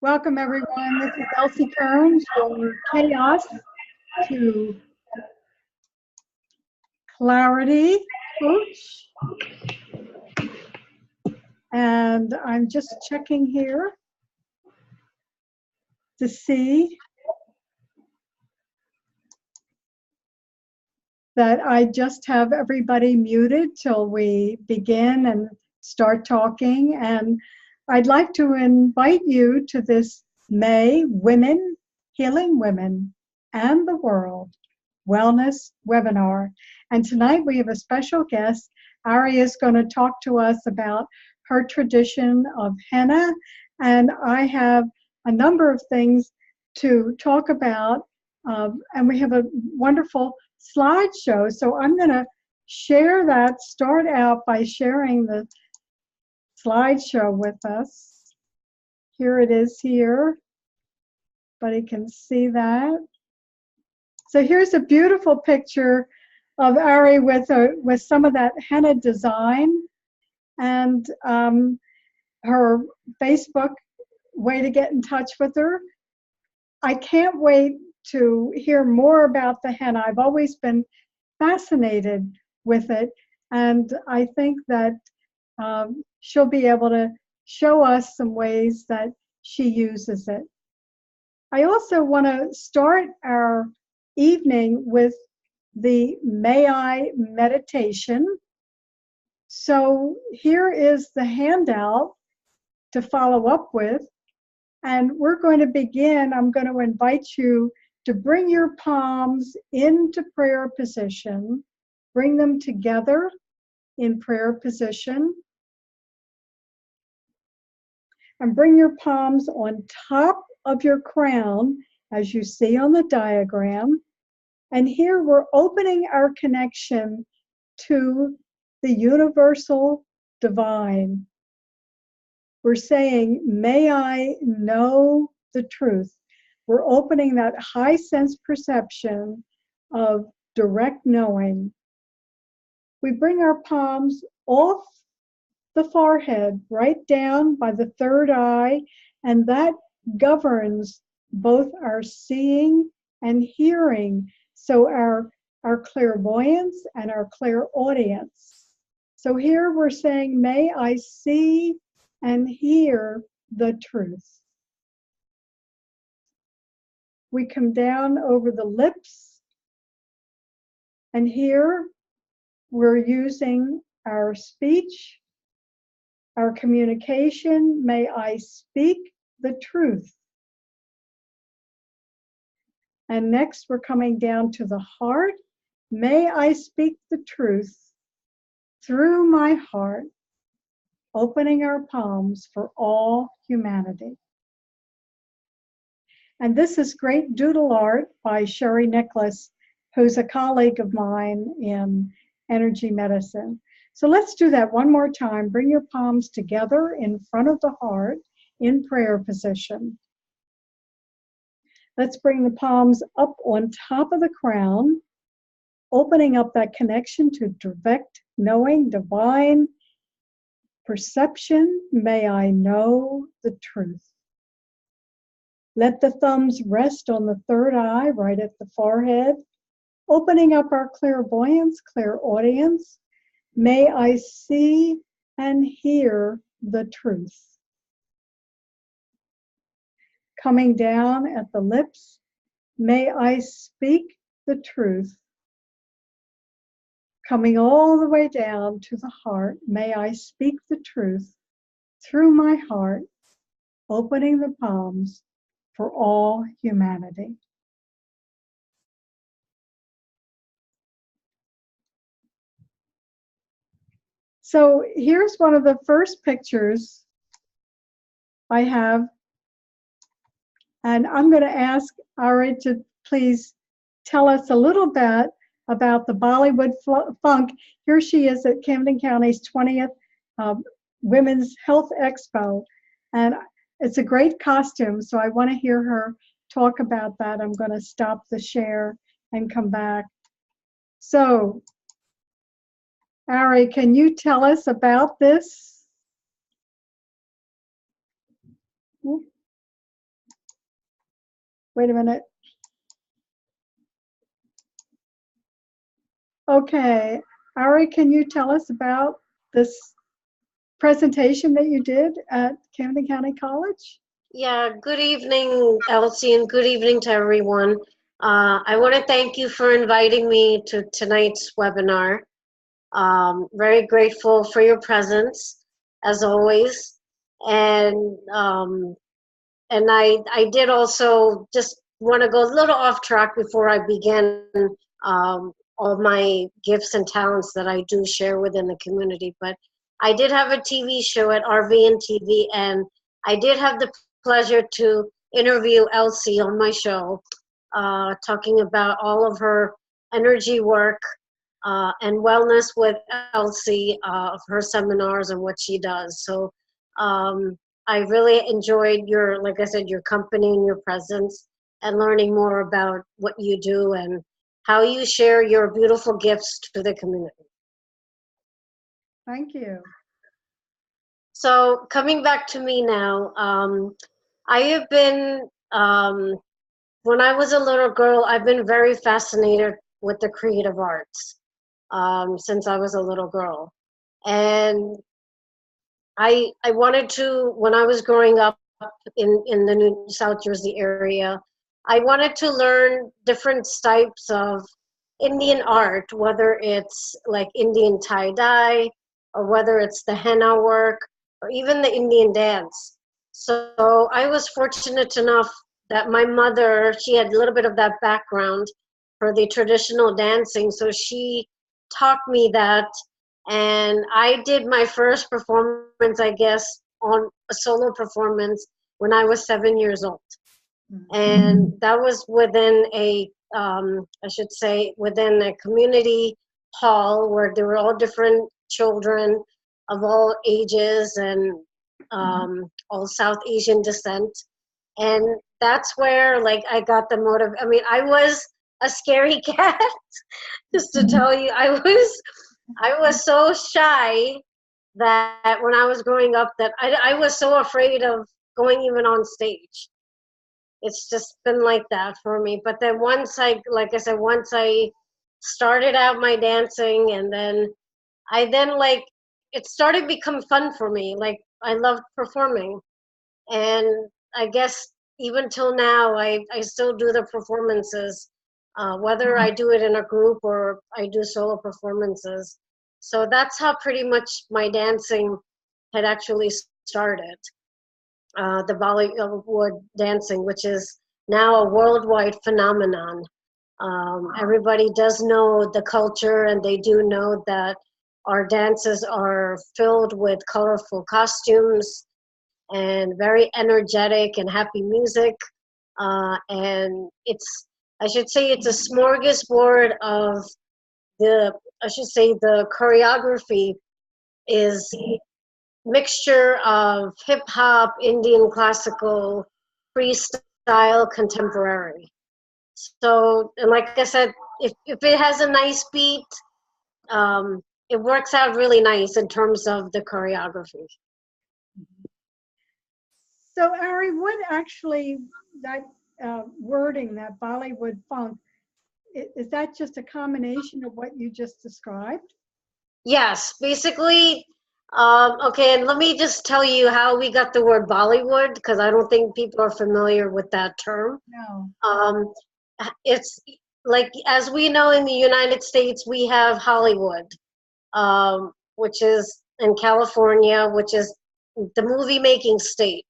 Welcome everyone. This is Elsie Kerns, your chaos to clarity coach. And I'm just checking here to see that I just have everybody muted till we begin and start talking. And I'd like to invite you to this May Women Healing Women and the World Wellness webinar. And tonight we have a special guest. Ari is going to talk to us about her tradition of henna. And I have a number of things to talk about. And we have a wonderful slideshow. So I'm going to share that, start out by sharing the slideshow with us. Here it is here. Everybody can see that. So here's a beautiful picture of Ari with some of that henna design, and her Facebook way to get in touch with her. I can't wait to hear more about the henna. I've always been fascinated with it, and I think that she'll be able to show us some ways that she uses it. I also want to start our evening with the May I meditation. So here is the handout to follow up with. And we're going to begin. I'm going to invite you to bring your palms into prayer position. Bring them together in prayer position. And bring your palms on top of your crown, as you see on the diagram. And here we're opening our connection to the universal divine. We're saying, may I know the truth. We're opening that high sense perception of direct knowing. We bring our palms off the forehead, right down by the third eye, and that governs both our seeing and hearing. So our clairvoyance and our clairaudience. So here we're saying, may I see and hear the truth. We come down over the lips, and here we're using our speech, our communication. May I speak the truth. And next we're coming down to the heart. May I speak the truth through my heart, opening our palms for all humanity. And this is great doodle art by Sherry Nicholas, who's a colleague of mine in energy medicine. So let's do that one more time. Bring your palms together in front of the heart in prayer position. Let's bring the palms up on top of the crown, opening up that connection to direct knowing, divine perception. May I know the truth. Let the thumbs rest on the third eye, right at the forehead, opening up our clairvoyance, clairaudience. May I see and hear the truth. Coming down at the lips, may I speak the truth. Coming all the way down to the heart, may I speak the truth through my heart, opening the palms for all humanity. So here's one of the first pictures I have, and I'm going to ask Ari to please tell us a little bit about the Bollywood Funk. Here she is at Camden County's 20th Women's Health Expo, and it's a great costume, so I want to hear her talk about that. I'm going to stop the share and come back. So, Ari, can you tell us about this? Wait a minute. Okay, Ari, can you tell us about this presentation that you did at Camden County College? Yeah, good evening, Elsie, and good evening to everyone. I want to thank you for inviting me to tonight's webinar. Very grateful for your presence, as always. And I did also just want to go a little off track before I begin all my gifts and talents that I do share within the community. But I did have a TV show at RVN TV, and I did have the pleasure to interview Elsie on my show, talking about all of her energy work and wellness with Elsie, of her seminars and what she does. So I really enjoyed your, like I said, your company and your presence, and learning more about what you do and how you share your beautiful gifts to the community. Thank you. So coming back to me now, I have been, when I was a little girl, I've been very fascinated with the creative arts since I was a little girl. And I wanted to, when I was growing up in the New South Jersey area, I wanted to learn different types of Indian art, whether it's like Indian tie-dye, or whether it's the henna work, or even the Indian dance. So I was fortunate enough that my mother, she had a little bit of that background for the traditional dancing, so she taught me that. And I did my first performance, I guess, on a solo performance when I was 7 years old. And that was within a, I should say, within a community hall where there were all different children of all ages and all South Asian descent. And that's where, like, I got the motive. I mean, I was a scary cat, just to tell you. I was so shy that when I was growing up, that I was so afraid of going even on stage. It's just been like that for me. But then once I, like I said, once I started out my dancing, and then like, it started to become fun for me. Like, I loved performing. And I guess even till now, I still do the performances, whether I do it in a group or I do solo performances. So that's how pretty much my dancing had actually started. The Bollywood dancing, which is now a worldwide phenomenon. Everybody does know the culture, and they do know that our dances are filled with colorful costumes and very energetic and happy music. And it's, I should say, it's a smorgasbord of I should say, the choreography is mixture of hip hop, Indian classical, freestyle, contemporary. So, and like I said, if it has a nice beat, it works out really nice in terms of the choreography. So, Ari, what actually, that wording, that Bollywood funk, is that just a combination of what you just described? Yes, basically, okay, and let me just tell you how we got the word Bollywood, because I don't think people are familiar with that term. No. It's like, as we know, in the United States, we have Hollywood, which is in California, which is the movie making state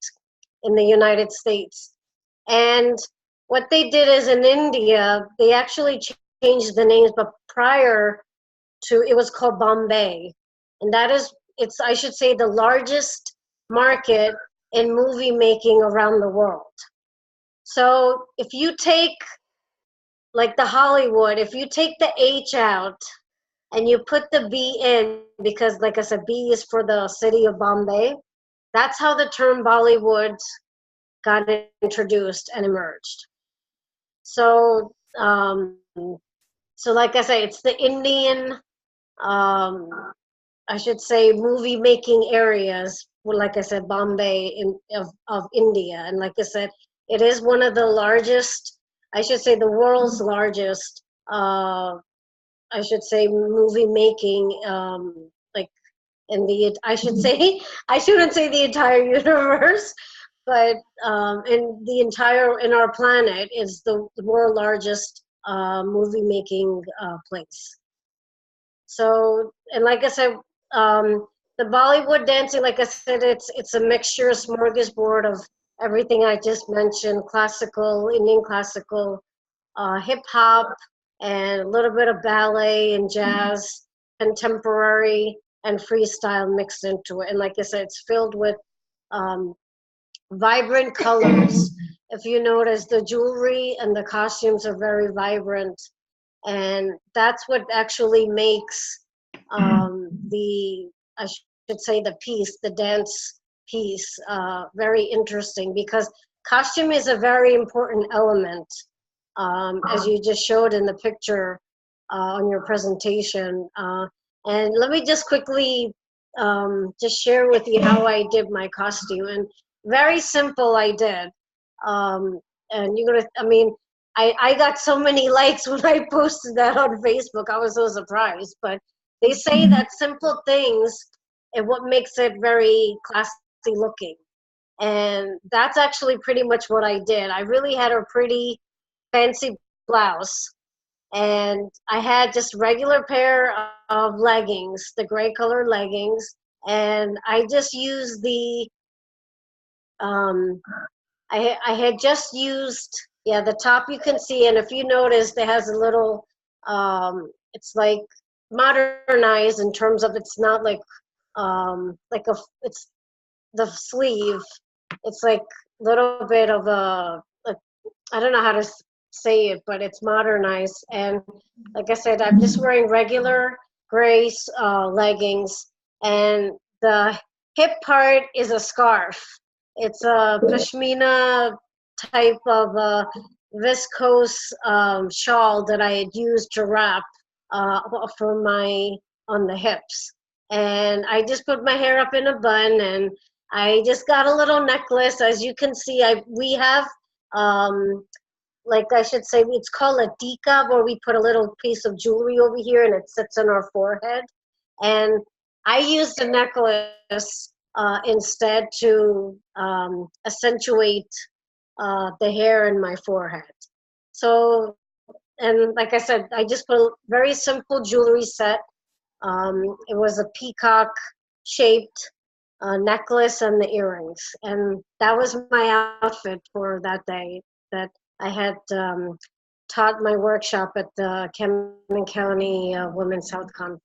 in the United States. And what they did is, in India, they actually changed the names, but prior to, it was called Bombay. And that is, it's, I should say, the largest market in movie making around the world. So if you take, like, the Hollywood, if you take the H out and you put the B in, because like I said, B is for the city of Bombay, that's how the term Bollywood got introduced and emerged. So, so like I say, it's the Indian, I should say, movie making areas. Well, like I said, Bombay of India, and like I said, It is one of the largest, I should say, the world's largest, I should say, movie making, like in the, I should say, I shouldn't say the entire universe, but in our planet is the world largest movie making place. So, and like I said, the Bollywood dancing, like I said, it's a mixture, a smorgasbord of everything I just mentioned: classical, Indian classical, hip hop, and a little bit of ballet and jazz, contemporary and freestyle mixed into it. And like I said, it's filled with um, vibrant colors. If you notice, the jewelry and the costumes are very vibrant, and that's what actually makes the, I should say, the piece, the dance piece, very interesting, because costume is a very important element, as you just showed in the picture on your presentation. And let me just quickly just share with you how I did my costume. And very simple, I did. And you're gonna, I mean, I got so many likes when I posted that on Facebook. I was so surprised. But they say that simple things and what makes it very classy looking. And that's actually pretty much what I did. I really had a pretty fancy blouse, and I had just regular pair of leggings, the gray color leggings, and I just used the um, I had just used, yeah, the top you can see, and if you notice, it has a little, it's like modernized in terms of it's not like it's the sleeve, it's like a little bit of a, I don't know how to say it, but it's modernized. And like I said, I'm just wearing regular gray leggings, and the hip part is a scarf. It's a pashmina type of viscose shawl that I had used to wrap for my on the hips. And I just put my hair up in a bun, and I just got a little necklace. As you can see, we have like I should say, it's called a tika, where we put a little piece of jewelry over here and it sits on our forehead. And I used the necklace instead to accentuate the hair in my forehead. So, and like I said, I just put a very simple jewelry set. It was a peacock shaped necklace and the earrings. And that was my outfit for that day that I had taught my workshop at the Camden County Women's Health Conference.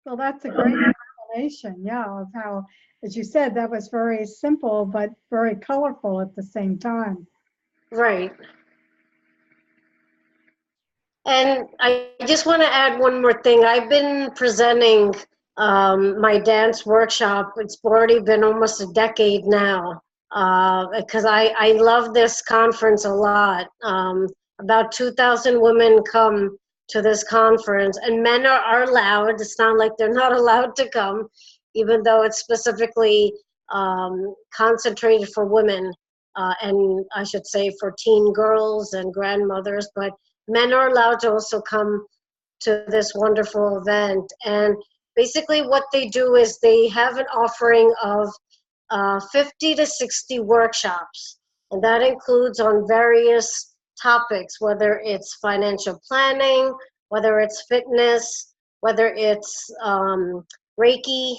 Well, that's a great explanation, yeah, of how, as you said, that was very simple but very colorful at the same time. Right. And I just want to add one more thing. I've been presenting my dance workshop. It's already been almost a decade now, because I love this conference a lot. About 2,000 women come to this conference, and men are allowed. It's not like they're not allowed to come, even though it's specifically concentrated for women, and I should say for teen girls and grandmothers, but men are allowed to also come to this wonderful event. And basically what they do is they have an offering of 50 to 60 workshops. And that includes on various topics, whether it's financial planning, whether it's fitness, whether it's Reiki,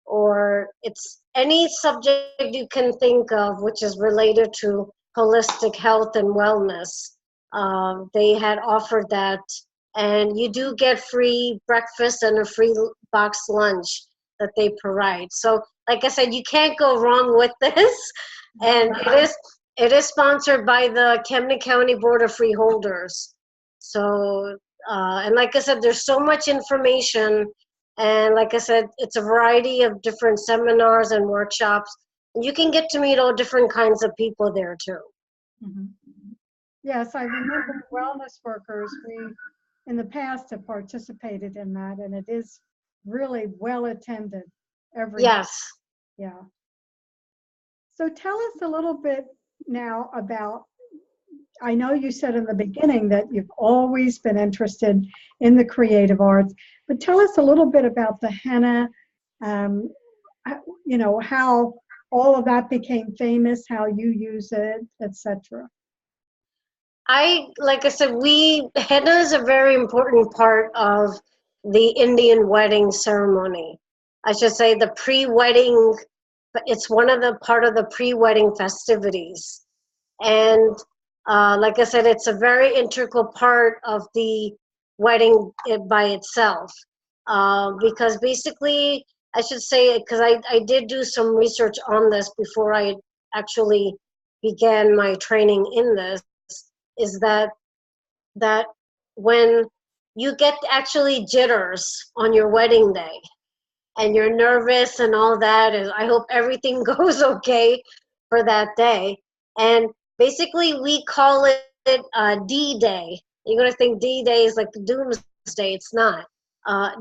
or it's any subject you can think of which is related to holistic health and wellness. They had offered that, and you do get free breakfast and a free box lunch that they provide. So, like I said, you can't go wrong with this, and it is sponsored by the Camden County Board of Freeholders. So, and like I said, there's so much information, and like I said, it's a variety of different seminars and workshops. And you can get to meet all different kinds of people there too. Mhm. Yes, I remember wellness workers. We, in the past, have participated in that, and it is really well attended every day. Yes. Yeah. So tell us a little bit now about, I know you said in the beginning that you've always been interested in the creative arts, but tell us a little bit about the henna, um, how all of that became famous, how you use it, etc. Like I said, henna is a very important part of the Indian wedding ceremony. I should say the pre-wedding, it's one of the part of the pre-wedding festivities. And like I said, it's a very integral part of the wedding by itself. Because basically, I should say, because I did do some research on this before I actually began my training in this, is that when you get actually jitters on your wedding day and you're nervous and all that, and I hope everything goes okay for that day. And basically, we call it D-Day. You're going to think D-Day is like the doomsday. It's not.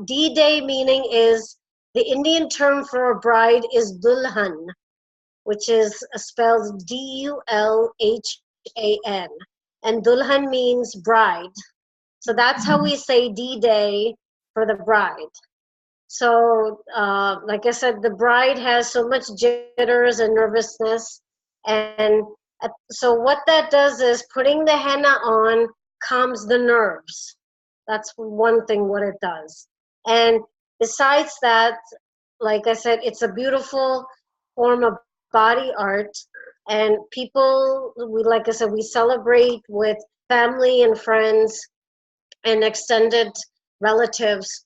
D-Day meaning is the Indian term for a bride is dulhan, which is spelled Dulhan. And dulhan means bride. So that's how we say D-Day for the bride. So, like I said, the bride has so much jitters and nervousness. And so what that does is putting the henna on calms the nerves. That's one thing what it does. And besides that, like I said, it's a beautiful form of body art. And people, like I said, we celebrate with family and friends and extended relatives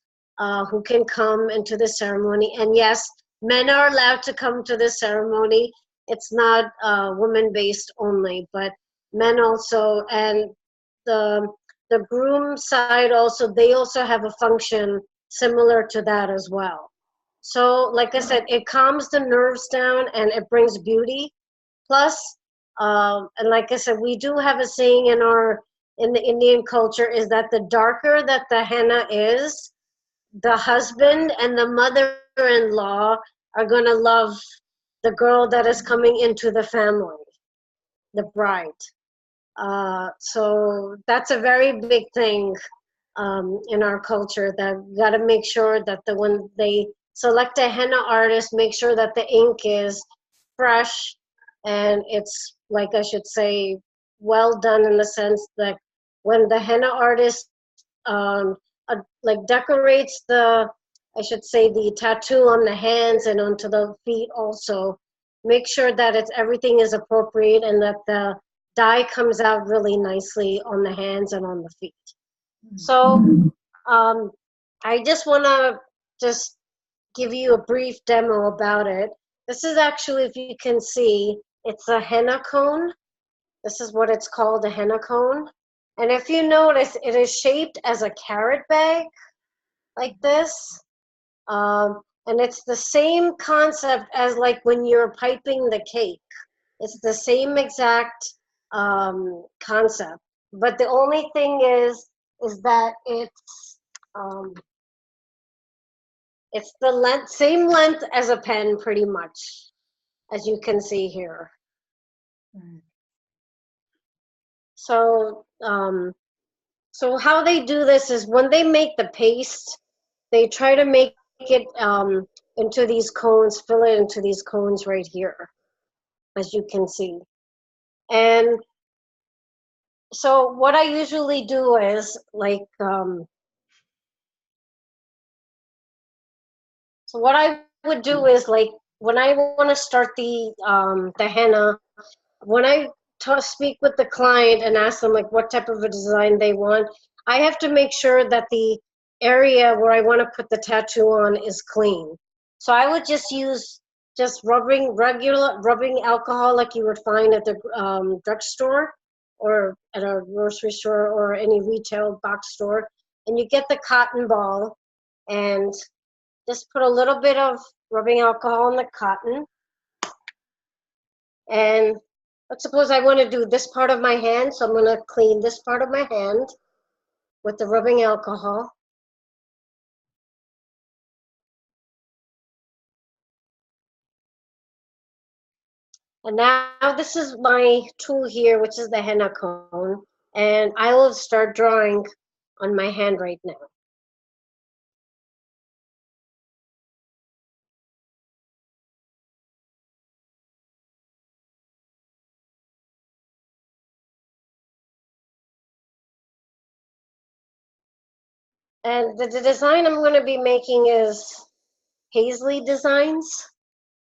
who can come into the ceremony. And yes, men are allowed to come to the ceremony. It's not women-based only, but men also. And the the groom side also, they also have a function similar to that as well. So, like I said, it calms the nerves down and it brings beauty. Plus, and like I said, we do have a saying in the Indian culture is that the darker that the henna is, the husband and the mother-in-law are going to love the girl that is coming into the family, the bride. So that's a very big thing in our culture, that we got to make sure that when they select a henna artist, make sure that the ink is fresh and it's, like I should say, well done, in the sense that when the henna artist like decorates I should say, the tattoo on the hands and onto the feet also, make sure that everything is appropriate and that the dye comes out really nicely on the hands and on the feet. So I just want to just give you a brief demo about it. This is actually, if you can see, it's a henna cone. This is what it's called, a henna cone. And if you notice, it is shaped as a carrot bag, like this. And it's the same concept as like when you're piping the cake. It's the same exact concept. But the only thing is that it's the same length as a pen, pretty much, as you can see here. So, so how they do this is when they make the paste, they try to make it into these cones, fill it into these cones right here, as you can see. And so what I usually do is like, so what I would do is like, when I want to start the henna, when I speak with the client and ask them like what type of a design they want, I have to make sure that the area where I want to put the tattoo on is clean. So I would just use regular rubbing alcohol like you would find at the drugstore or at a grocery store or any retail box store. And you get the cotton ball and just put a little bit of rubbing alcohol on the cotton. And let's suppose I want to do this part of my hand, so I'm going to clean this part of my hand with the rubbing alcohol. And now this is my tool here, which is the henna cone. And I will start drawing on my hand right now. And the design I'm going to be making is paisley designs.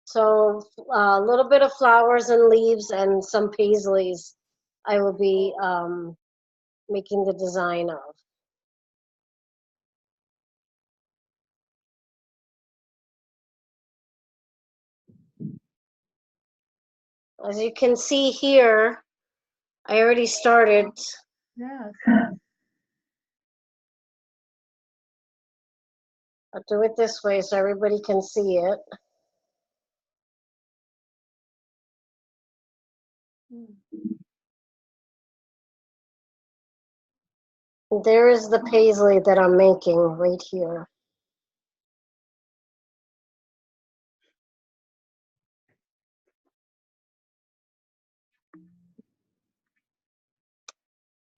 So a little bit of flowers and leaves and some paisleys I will be making the design of. As you can see here, I already started. Yes. I'll do it this way so everybody can see it. There is the paisley that I'm making right here.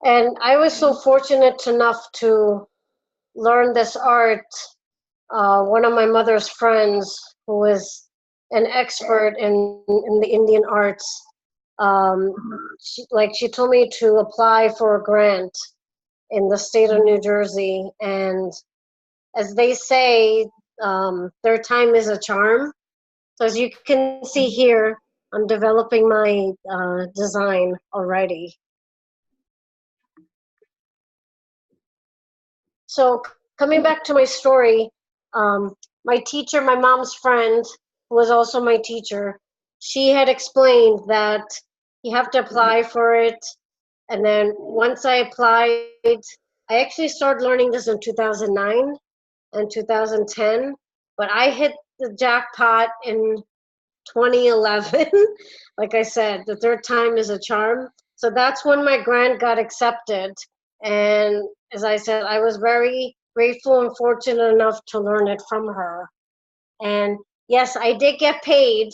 And I was so fortunate enough to learn this art. One of my mother's friends, who is an expert in the Indian arts, she told me to apply for a grant in the state of New Jersey. And as they say, their time is a charm. So as you can see here, I'm developing my design already. So coming back to my story, my teacher, my mom's friend, who was also my teacher, she had explained that you have to apply for it. And then once I applied, I actually started learning this in 2009 and 2010, but I hit the jackpot in 2011. Like I said, the third time is a charm. So that's when my grant got accepted. And as I said, I was very grateful and fortunate enough to learn it from her. And yes, I did get paid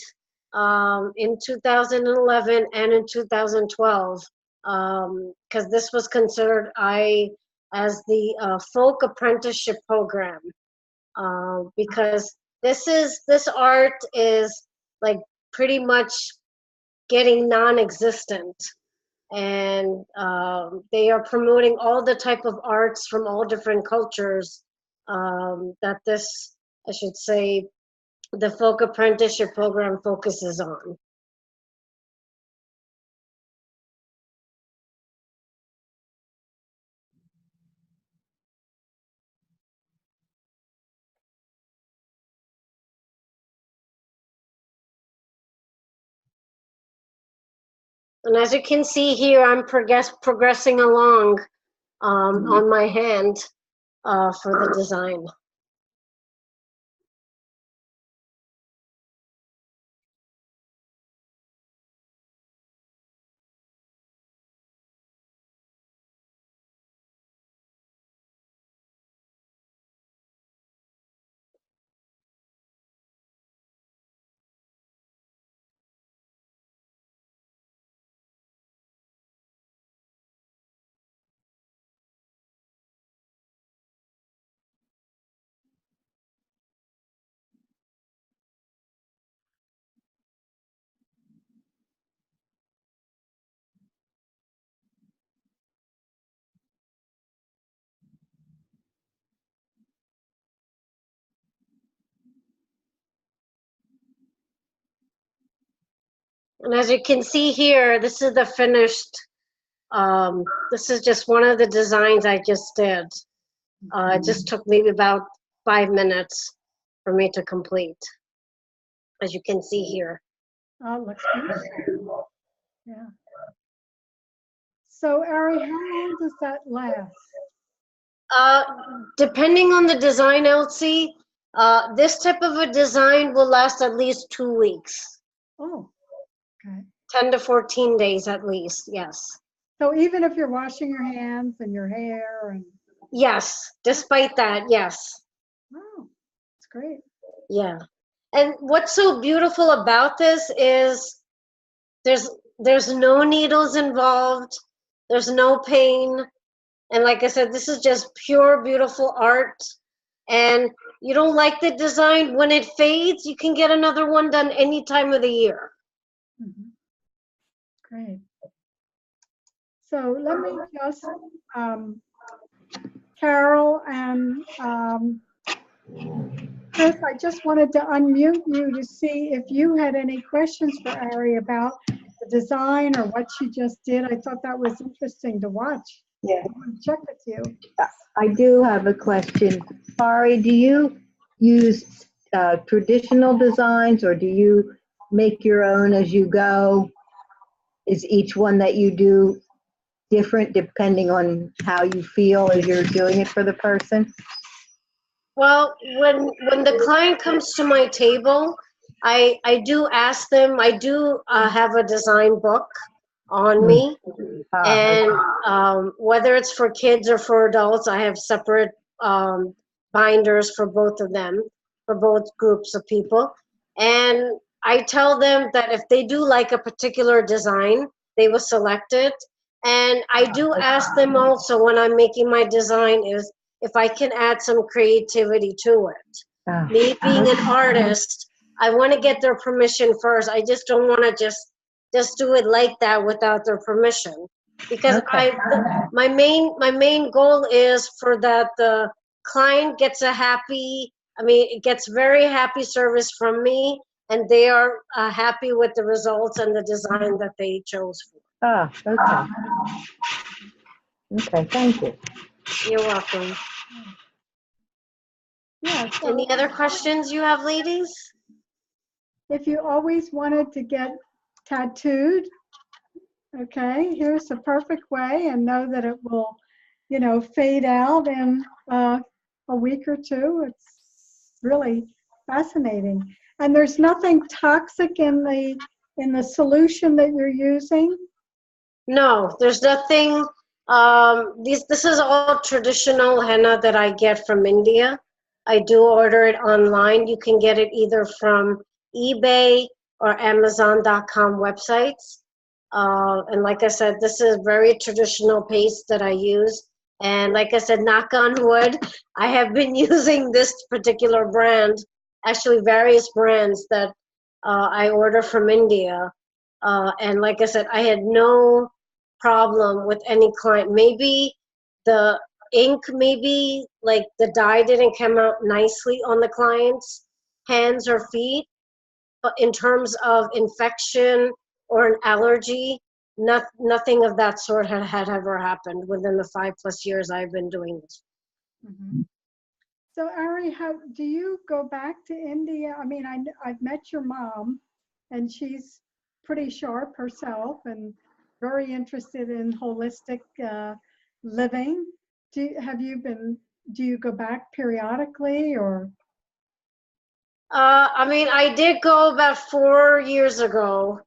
in 2011 and in 2012 because this was considered as the folk apprenticeship program because this art is like pretty much getting non-existent, and they are promoting all the type of arts from all different cultures that this, I should say, the folk apprenticeship program focuses on. And as you can see here, I'm progressing along on my hand for the design. And as you can see here, this is the finished, this is just one of the designs I just did. It just took maybe about 5 minutes for me to complete, as you can see here. Oh, it looks beautiful. Yeah. So, Ari, how long does that last? Uh, Depending on the design, Elsie, this type of a design will last at least 2 weeks. Oh, okay. 10 to 14 days at least, yes. So even if you're washing your hands and your hair and Yes, despite that, yes. wow, it's great. Yeah. And what's so beautiful about this is There's there's no needles involved. There's no pain. And like I said, this is just pure, beautiful art. And you don't like the design, when it fades, you can get another one done any time of the year. Mhm. Great. So let me just, Carol and Chris, I just wanted to unmute you to see if you had any questions for Ari about the design or what she just did. I thought that was interesting to watch. Yeah, I want to check with you. I do have a question. Ari, do you use traditional designs or do you make your own as you go? Is each one that you do different depending on how you feel as you're doing it for the person? Well, when the client comes to my table, I do ask them. I do have a design book on me, and whether it's for kids or for adults, I have separate binders for both of them, for both groups of people. And I tell them that if they do like a particular design, they will select it. And I do ask them also when I'm making my design is if I can add some creativity to it. Me being an artist, I want to get their permission first. I just don't want to just do it like that without their permission, because my main goal is for that the client gets it gets very happy service from me, and they are happy with the results and the design that they chose for. Okay. Okay, thank you. You're welcome. Yeah, so Any other questions you have, ladies? if you always wanted to get tattooed, okay, here's the perfect way, and know that it will, fade out in a week or two. It's really fascinating. And there's nothing toxic in the solution that you're using? No, there's nothing. This is all traditional henna that I get from India. I do order it online. You can get it either from eBay or Amazon.com websites. And like I said, this is very traditional paste that I use. And like I said, knock on wood, I have been using this particular brand, actually various brands that I order from India. And like I said, I had no problem with any client. Maybe the ink, maybe like the dye didn't come out nicely on the client's hands or feet, but in terms of infection or an allergy, nothing of that sort had ever happened within the 5+ years I've been doing this. Mm-hmm. So Ari, how do you go back to India? I mean, I've met your mom, and she's pretty sharp herself and very interested in holistic living. Do you go back periodically or? I did go about 4 years ago.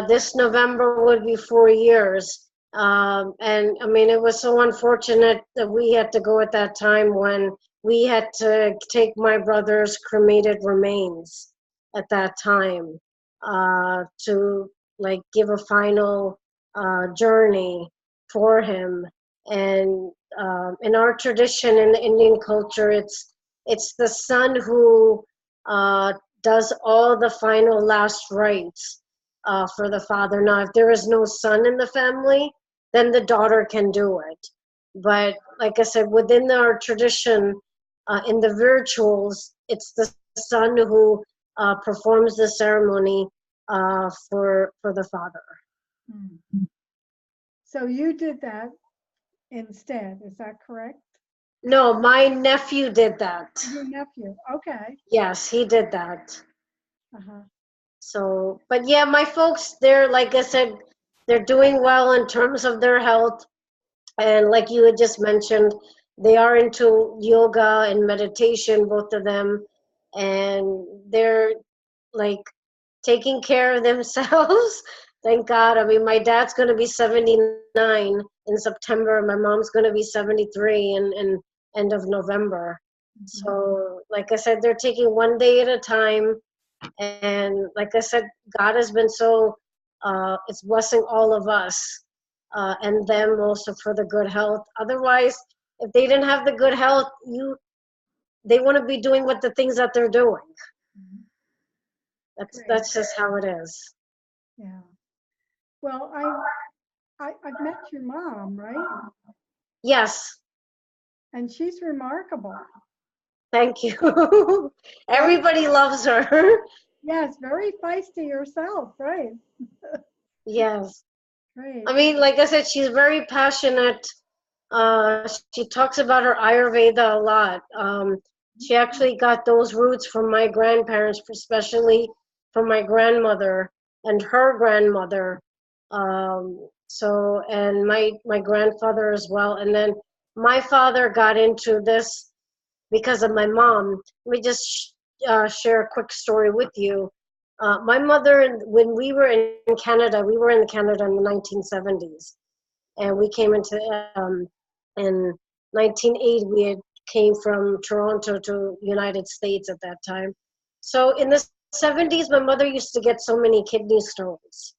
This November would be 4 years. And I mean, it was so unfortunate that we had to go at that time when we had to take my brother's cremated remains at that time to like give a final journey for him. And in our tradition, in the Indian culture, it's the son who does all the final last rites for the father. Now, if there is no son in the family, then the daughter can do it. But like I said, within our tradition, in the rituals, it's the son who performs the ceremony for the father. Hmm. So you did that instead, is that correct? No, my nephew did that. Your nephew, okay. Yes, he did that. Uh-huh. So, but yeah, my folks, they're, like I said, they're doing well in terms of their health. And like you had just mentioned, they are into yoga and meditation, both of them. And they're like taking care of themselves. Thank God. I mean, my dad's going to be 79 in September. My mom's going to be 73 in end of November. Mhm. So, like I said, they're taking one day at a time. And like I said, God has been so it's blessing all of us and them also for the good health. Otherwise, if they didn't have the good health, they wouldn't be doing what the things that they're doing. That's just how it is. Yeah. Well, I've met your mom, right? Yes. And she's remarkable. Thank you. Everybody loves her. Yes, very feisty yourself, right? Yes. Great. I mean, like I said, she's very passionate. She talks about her Ayurveda a lot. She actually got those roots from my grandparents, especially from my grandmother and her grandmother. And my grandfather as well. And then my father got into this because of my mom. Let me just share a quick story with you. My mother, when we were in Canada, we were in Canada in the 1970s. And we came into, in 1980, we came from Toronto to United States at that time. So in the 70s, my mother used to get so many kidney stones.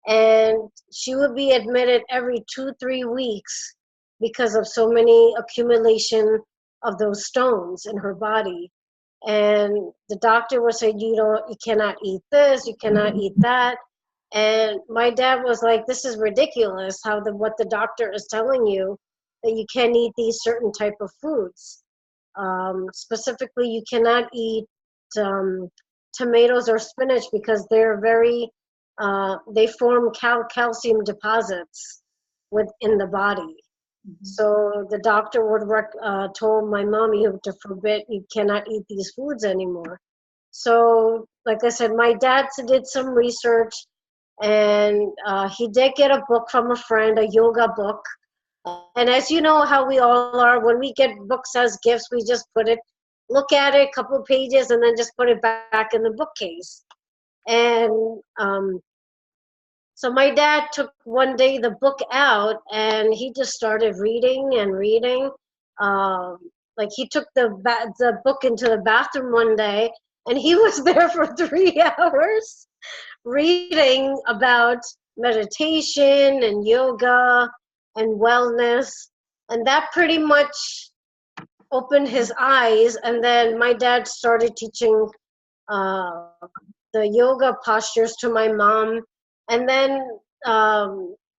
And she would be admitted every 2-3 weeks because of so many accumulation of those stones in her body. And the doctor would say, you cannot eat this, you cannot eat that. And my dad was like, this is ridiculous, what the doctor is telling you, that you can't eat these certain type of foods. Specifically, you cannot eat tomatoes or spinach because they're they form calcium deposits within the body. So the doctor would told my mom, you have to forbid, you cannot eat these foods anymore. So, like I said, my dad did some research, and he did get a book from a friend, a yoga book. And as you know how we all are, when we get books as gifts, we just look at it, a couple of pages, and then just put it back in the bookcase. And so my dad took one day the book out, and he just started reading and reading. Like he took the book into the bathroom one day, and he was there for 3 hours reading about meditation and yoga and wellness. And that pretty much opened his eyes. And then my dad started teaching the yoga postures to my mom. And then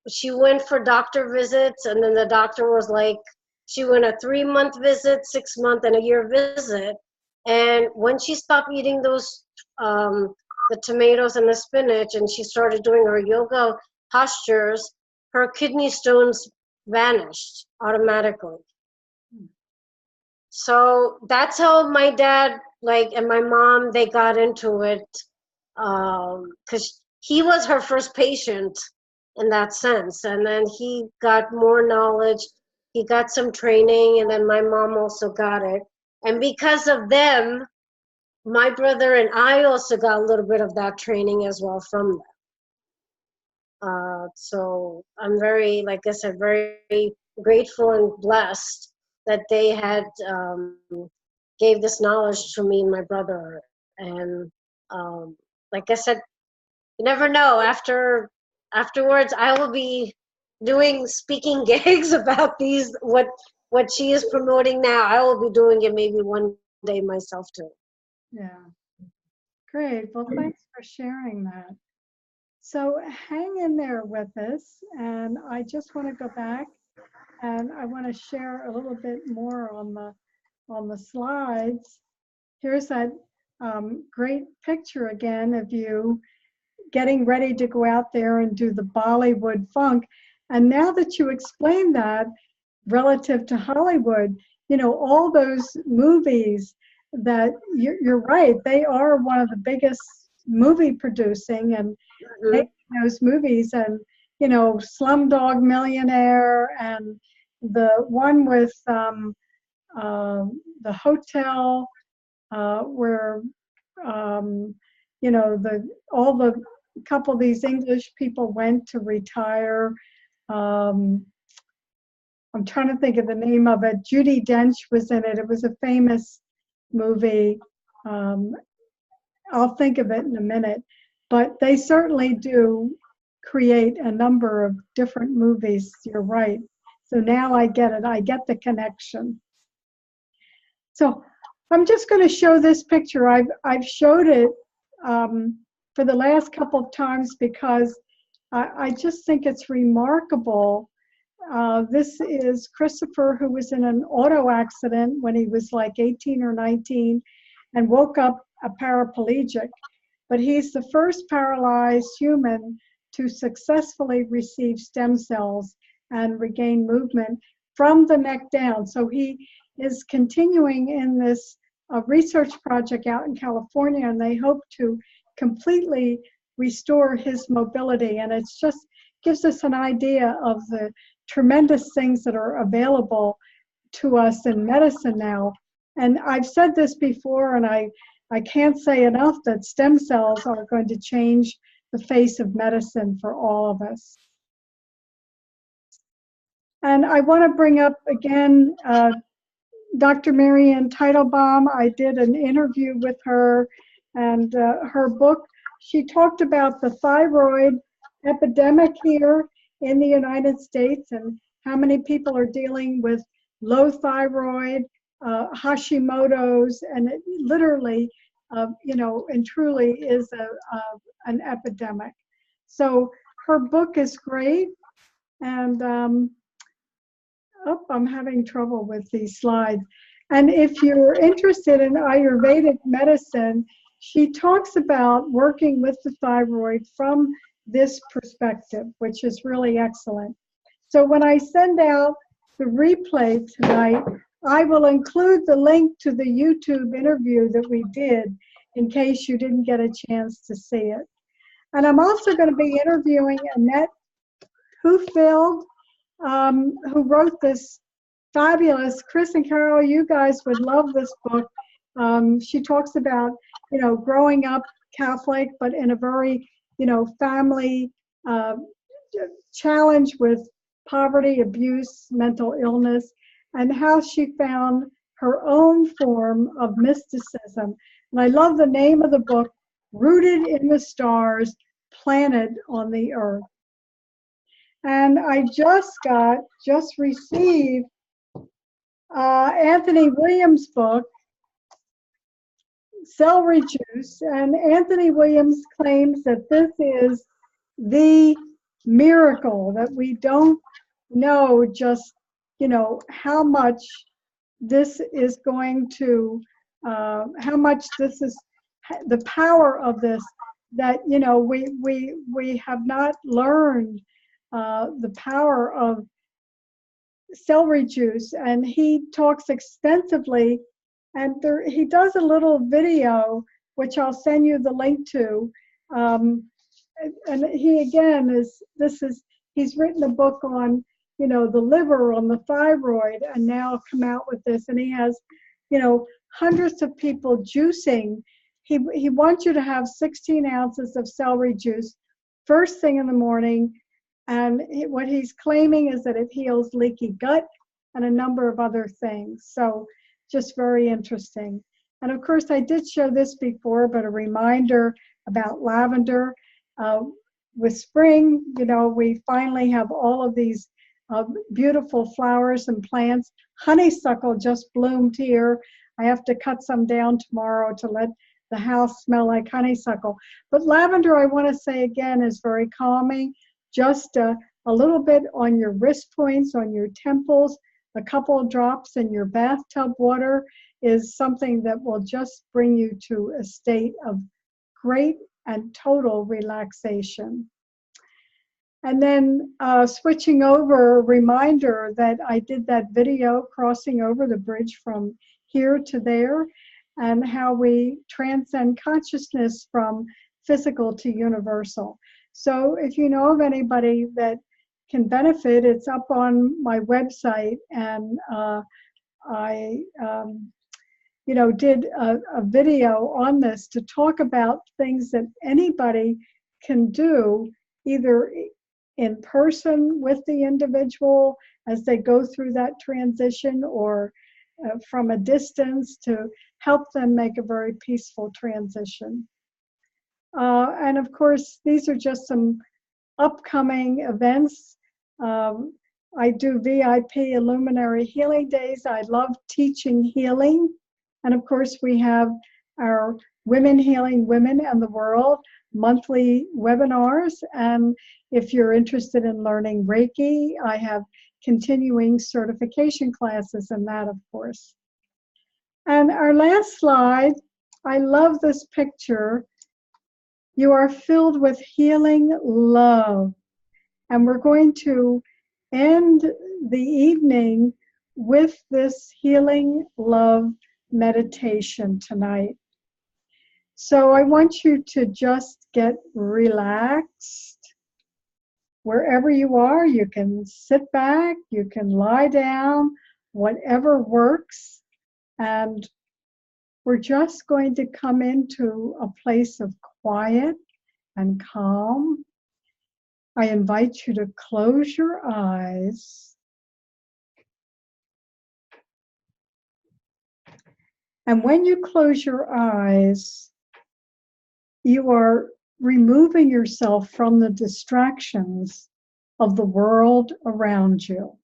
she went for doctor visits, and then the doctor was like, she went a 3-month visit, 6-month, and a year visit. And when she stopped eating those, the tomatoes and the spinach, and she started doing her yoga postures, her kidney stones vanished automatically. So that's how my dad, and my mom, they got into it, because he was her first patient in that sense. And then he got more knowledge, he got some training, and then my mom also got it. And because of them, my brother and I also got a little bit of that training as well from them. So I'm very, like I said, very grateful and blessed that they had gave this knowledge to me and my brother. And like I said, you never know. Afterwards, I will be doing speaking gigs about what she is promoting now. I will be doing it maybe one day myself too. Yeah. Great. Well, thanks for sharing that. So hang in there with us, and I just want to go back, and I want to share a little bit more on the slides. Here's that great picture again of you getting ready to go out there and do the Bollywood funk. And now that you explained that relative to Hollywood, all those movies that you're right, they are one of the biggest movie producing and making those movies. And, Slumdog Millionaire, and the one with the hotel where, all the couple of these English people went to retire. I'm trying to think of the name of it. Judi Dench was in it. It was a famous movie. I'll think of it in a minute. But they certainly do create a number of different movies. You're right. So now I get it. I get the connection. So I'm just going to show this picture. I've showed it for the last couple of times because I just think it's remarkable. This is Christopher, who was in an auto accident when he was like 18 or 19 and woke up a paraplegic. But he's the first paralyzed human to successfully receive stem cells and regain movement from the neck down. So he is continuing in this research project out in California, and they hope to completely restore his mobility. And it's just gives us an idea of the tremendous things that are available to us in medicine now. And I've said this before, and I can't say enough that stem cells are going to change the face of medicine for all of us. And I want to bring up again Dr. Marianne Teitelbaum. I did an interview with her, and her book, she talked about the thyroid epidemic here in the United States and how many people are dealing with low thyroid, Hashimoto's, and it literally, and truly is an epidemic. So her book is great, and I'm having trouble with these slides. And if you're interested in Ayurvedic medicine, she talks about working with the thyroid from this perspective, which is really excellent. So when I send out the replay tonight, I will include the link to the YouTube interview that we did in case you didn't get a chance to see it. And I'm also going to be interviewing Annette Hufeld, who wrote this fabulous, Chris and Carol, you guys would love this book. She talks about, growing up Catholic, but in a very, family challenge with poverty, abuse, mental illness, and how she found her own form of mysticism. And I love the name of the book, Rooted in the Stars, Planted on the Earth. And I just received Anthony Williams' book, Celery Juice, and Anthony Williams claims that this is the miracle, that we don't know just, how much this is going to, how much this is, the power of this, that, we have not learned the power of celery juice. And he talks extensively, and he does a little video, which I'll send you the link to. And he again he's written a book on, the liver, on the thyroid, and now come out with this. And he has, hundreds of people juicing. He wants you to have 16 ounces of celery juice first thing in the morning. And what he's claiming is that it heals leaky gut and a number of other things. So just very interesting. And of course, I did show this before, but a reminder about lavender. With spring, we finally have all of these beautiful flowers and plants. Honeysuckle just bloomed here. I have to cut some down tomorrow to let the house smell like honeysuckle. But lavender, I want to say again, is very calming. Just a little bit on your wrist points, on your temples, a couple of drops in your bathtub water is something that will just bring you to a state of great and total relaxation. And then switching over, a reminder that I did that video crossing over the bridge from here to there, and how we transcend consciousness from physical to universal. So if you know of anybody that can benefit, it's up on my website, and I did a video on this to talk about things that anybody can do, either in person with the individual as they go through that transition, or from a distance to help them make a very peaceful transition. And of course, these are just some upcoming events. I do VIP Illuminary Healing Days. I love teaching healing. And of course, we have our Women Healing Women and the World monthly webinars. And if you're interested in learning Reiki, I have continuing certification classes in that, of course. And our last slide, I love this picture. You are filled with healing love. And we're going to end the evening with this healing love meditation tonight. So I want you to just get relaxed. Wherever you are, you can sit back, you can lie down, whatever works. And we're just going to come into a place of quiet and calm. I invite you to close your eyes. And when you close your eyes, you are removing yourself from the distractions of the world around you.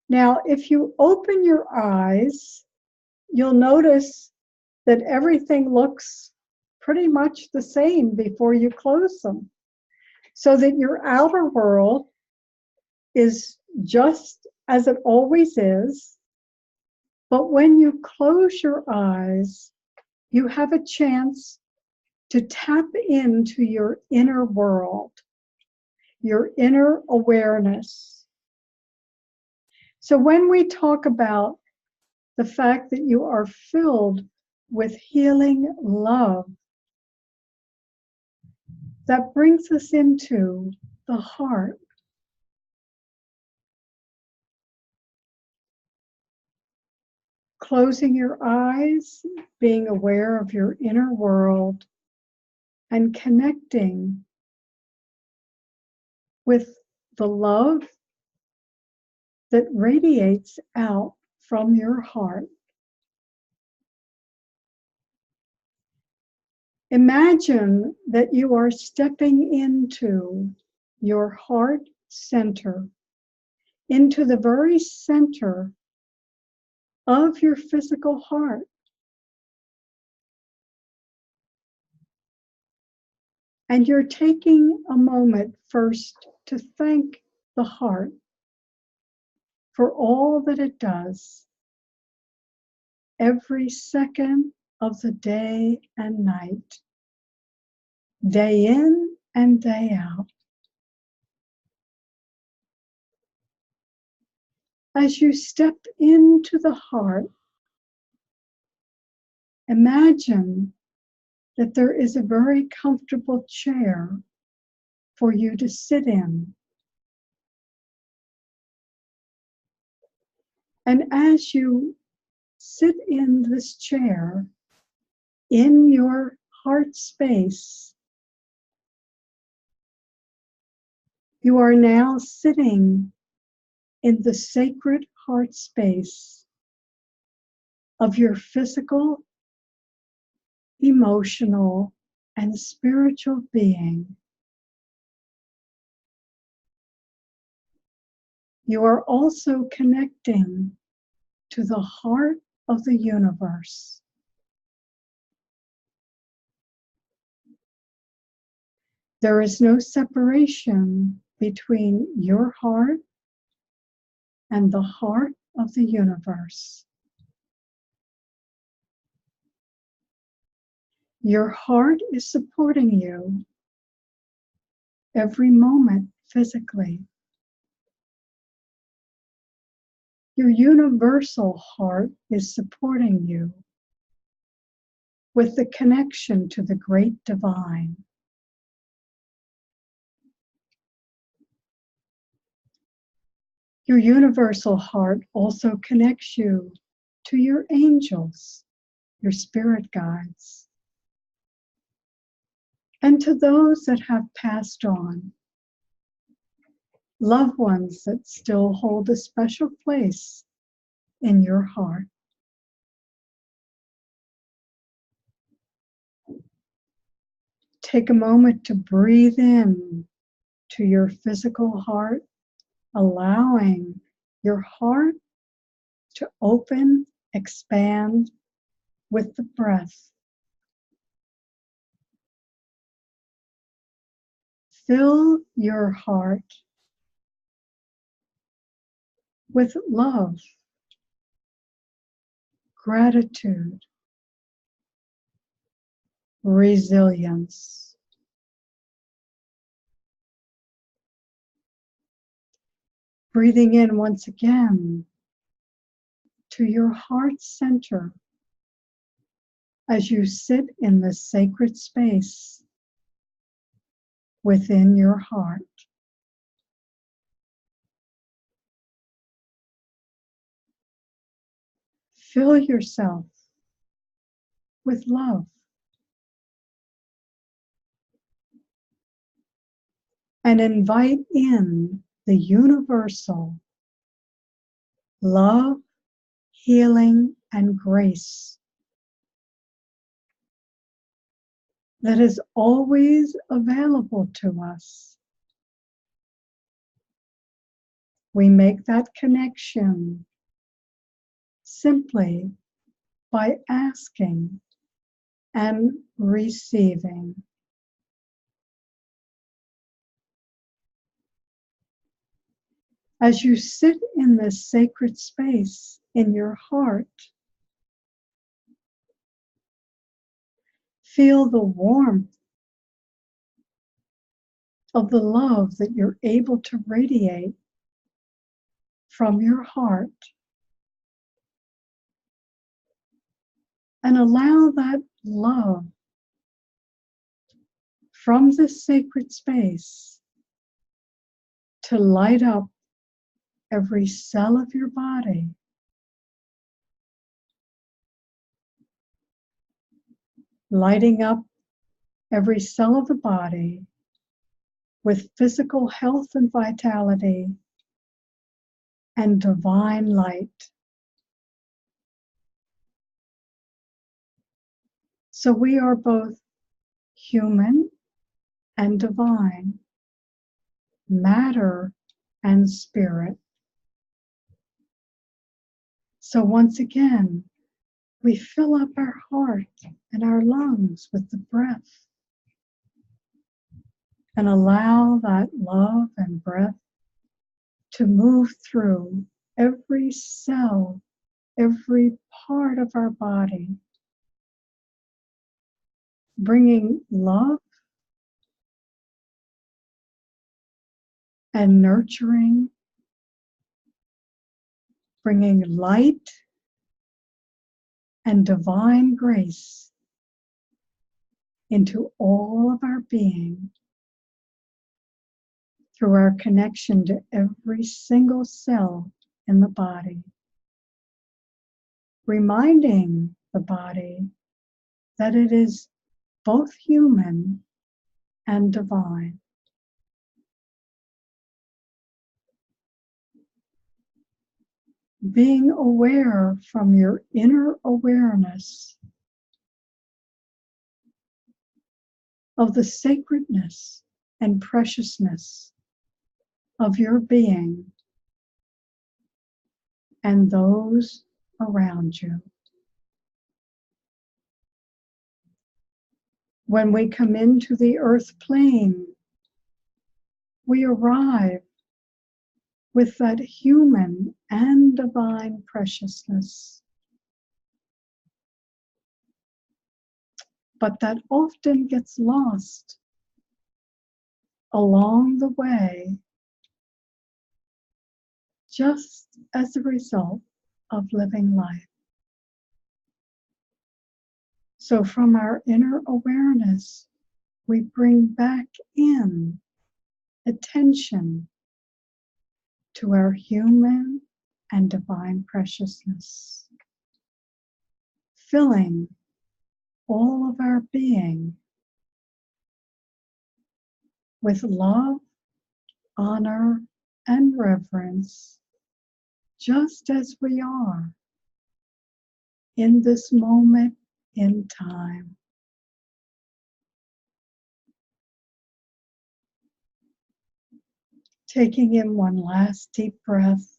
Now, if you open your eyes, you'll notice that everything looks pretty much the same before you close them, so that your outer world is just as it always is. But when you close your eyes, you have a chance to tap into your inner world, your inner awareness. So when we talk about the fact that you are filled with healing love, that brings us into the heart. Closing your eyes, being aware of your inner world, and connecting with the love that radiates out from your heart. Imagine that you are stepping into your heart center, into the very center of your physical heart. And you're taking a moment first to thank the heart for all that it does every second of the day and night, day in and day out. As you step into the heart, imagine that there is a very comfortable chair for you to sit in. And as you sit in this chair, in your heart space, you are now sitting in the sacred heart space of your physical, emotional, and spiritual being. You are also connecting to the heart of the universe. There is no separation between your heart and the heart of the universe. Your heart is supporting you every moment physically. Your universal heart is supporting you with the connection to the great divine. Your universal heart also connects you to your angels, your spirit guides, and to those that have passed on, loved ones that still hold a special place in your heart. Take a moment to breathe in to your physical heart, allowing your heart to open, expand with the breath. Fill your heart with love, gratitude, resilience. Breathing in once again to your heart center as you sit in the sacred space within your heart. Fill yourself with love and invite in the universal love, healing, and grace that is always available to us. We make that connection simply by asking and receiving. As you sit in this sacred space in your heart, feel the warmth of the love that you're able to radiate from your heart, and allow that love from this sacred space to light up every cell of your body, lighting up every cell of the body with physical health and vitality and divine light. So we are both human and divine, matter and spirit. So once again, we fill up our heart and our lungs with the breath and allow that love and breath to move through every cell, every part of our body, bringing love and nurturing, bringing light and divine grace into all of our being through our connection to every single cell in the body, reminding the body that it is both human and divine. Being aware from your inner awareness of the sacredness and preciousness of your being and those around you. When we come into the earth plane, we arrive with that human and divine preciousness. But that often gets lost along the way, just as a result of living life. So from our inner awareness, we bring back in attention to our human and divine preciousness, filling all of our being with love, honor, and reverence, just as we are in this moment in time. Taking in one last deep breath,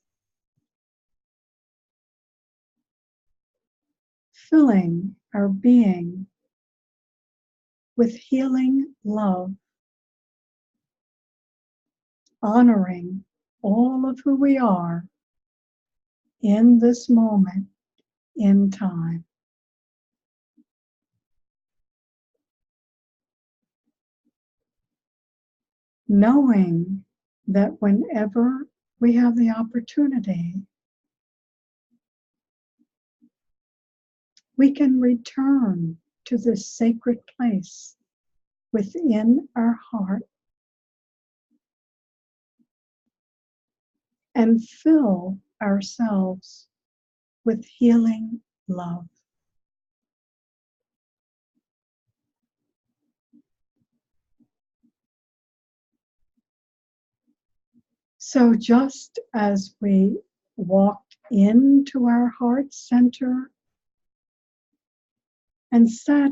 filling our being with healing love, honoring all of who we are in this moment in time. Knowing that whenever we have the opportunity, we can return to this sacred place within our heart and fill ourselves with healing love. So just as we walked into our heart center and sat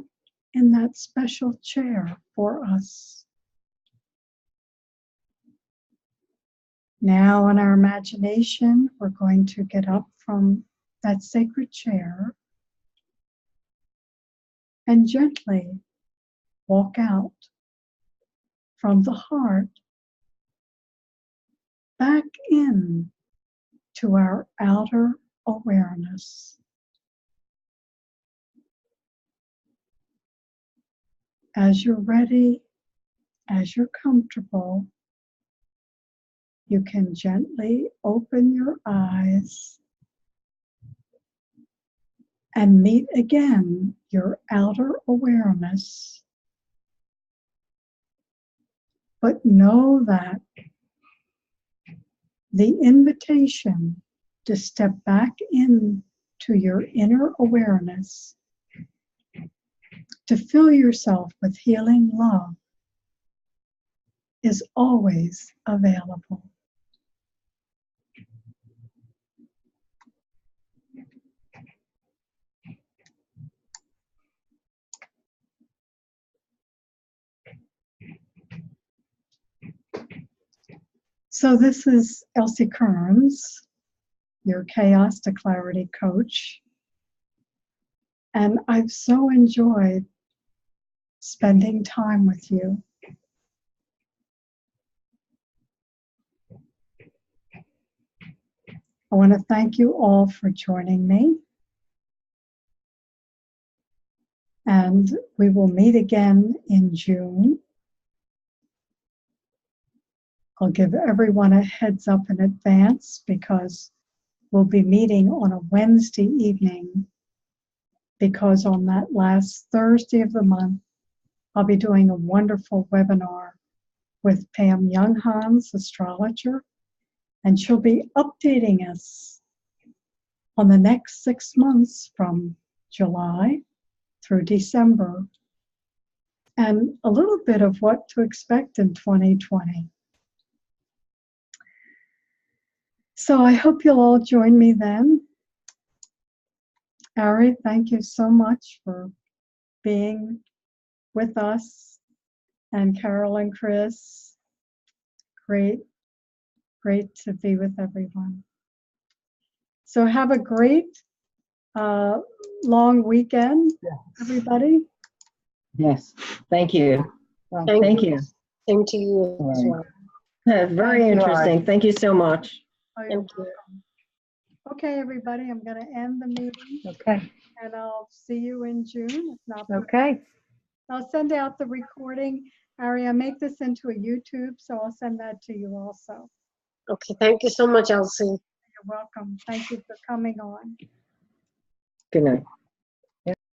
in that special chair for us, now in our imagination, we're going to get up from that sacred chair and gently walk out from the heart back in to our outer awareness. As you're ready, as you're comfortable, you can gently open your eyes and meet again your outer awareness. But know that the invitation to step back in to your inner awareness, to fill yourself with healing love, is always available. So this is Elsie Kerns, your Chaos to Clarity coach. And I've so enjoyed spending time with you. I want to thank you all for joining me. And we will meet again in June. I'll give everyone a heads up in advance because we'll be meeting on a Wednesday evening, because on that last Thursday of the month, I'll be doing a wonderful webinar with Pam Younghans, astrologer, and she'll be updating us on the next 6 months from July through December, and a little bit of what to expect in 2020. So I hope you'll all join me then. Ari, thank you so much for being with us. And Carol and Chris, great to be with everyone. So have a great long weekend, everybody. Yes, thank you. Thank you. Same to you as well. Very interesting. Thank you so much. Oh, you're Thank you. welcome. Okay, everybody, I'm going to end the meeting. Okay, And I'll see you in June, if not before. okay. I'll send out the recording. Ari, I make this into a YouTube, so I'll send that to you also. Okay, thank you so much, Elsie. You're welcome. Thank you for coming on. Good night.